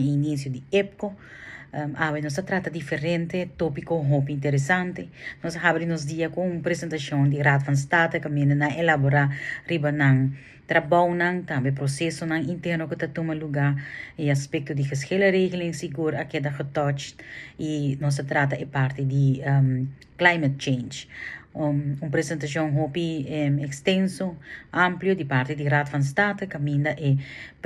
ang início de EPCO. Nos trata diferente tópico muito interessante. Nós abrimos dia com uma apresentação de Raad van State, que na elaborar riba ng trabalho ng também processo ng interno que toma lugar e aspecto de geschillenregeling seguro a queda getouched e nós trata é parte de climate change. Apresentação hopi extenso, amplo de parte de Raad van State, caminda e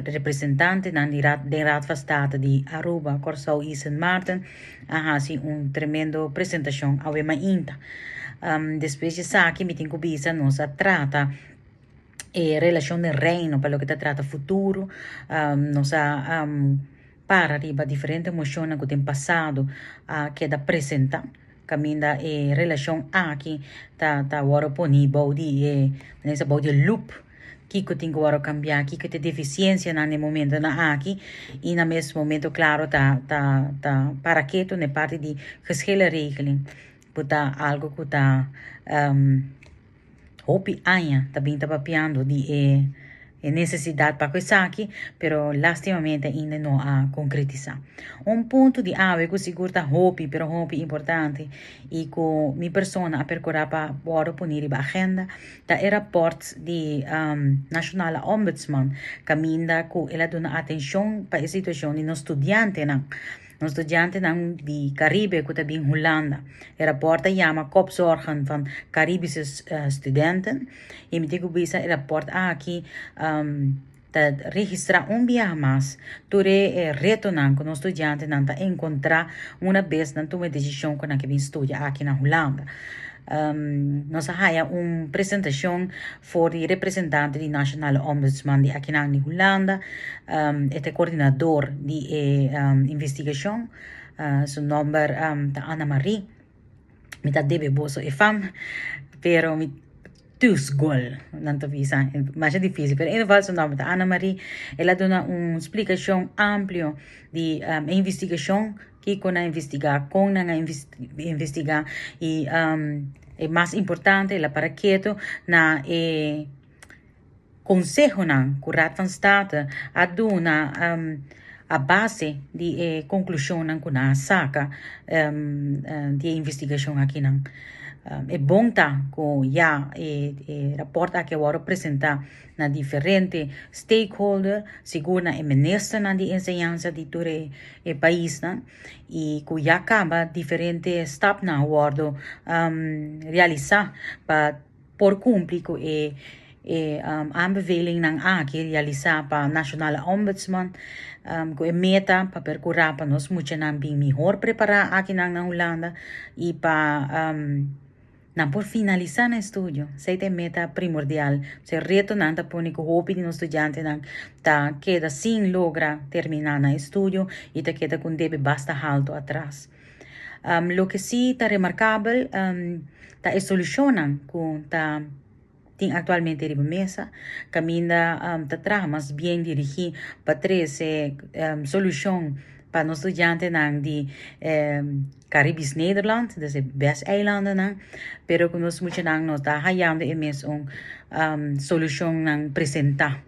representante de Raad van State de Aruba, Curaçao e Sint Maarten, assim tremendo apresentação ao Inta. Depois disso aqui, me tem que nós trata e relação de reino, pelo que trata futuro, nós para riba diferente emoções que tem passado que da apresentar caminda e relação aqui tá agora poni body nessa body loop que tem agora cambiar que tem deficiência no momento na aqui e no mesmo momento claro tá para que tu ne parte de geschillenregeling puta algo que tá hopi anya também tá papiando de necessidade para coisa aqui, pero lastimamente ainda não a concretizar. Ponto de ave que seguro tá hopi, pero hopi importante e com minha persona a percorrer para bora punir a agenda da reports de National Ombudsman caminda com ela dona atenção para a situação de nos estudante Een studenten die Caribe, que hebben in Hollanda. Het rapport chama Kopzorgen van Caribische studenten. E me digo bisa het rapport aqui dat registra via mais ture retornar com os estudantes nanta encontrar uma vez na tua decisão com a que vem estudar aqui na Holanda. Nós haya apresentação voor de representante de National Ombudsman de aqui na Holanda, este coordenador de investigação, seu nome é Anna Marie, me tá deve boso e fam, pero me gol, não tô visa, mas é difícil, pero ele fala seu nome é Anna Marie, ela dá uma explicação ampla de investigação que com a investigar e é mais importante ela para quieto na consejo na que Raad van State a dona a base de conclusão na que na saca de investigação aqui na é bom tá com já rapporta que eu vou apresentar na diferente stakeholder seguro na ministra na de ensinança de todo o país na e que já acaba diferente step na acordo realizar para por cumprir com aanbeveling ng aqui realizar para National Ombudsman com a meta para percorrer para nós muito na bem melhor preparar aqui na Holanda e para não por finalizar no estudo, sei tem meta primordial, se retornar da pônico hope de nos estudante não tá queda sem logra terminar no estudo e tá queda com debe basta alto atrás. Lo que sí tá remarcável tá solucionan com tá tem atualmente riba mesa, caminda tá traz mas bem dirigir para trazer solução para nos estudantes de Caribisch Nederland, dus de Westeilanden, pero que nos moeten nang nota hayam de emes solution nang presenta.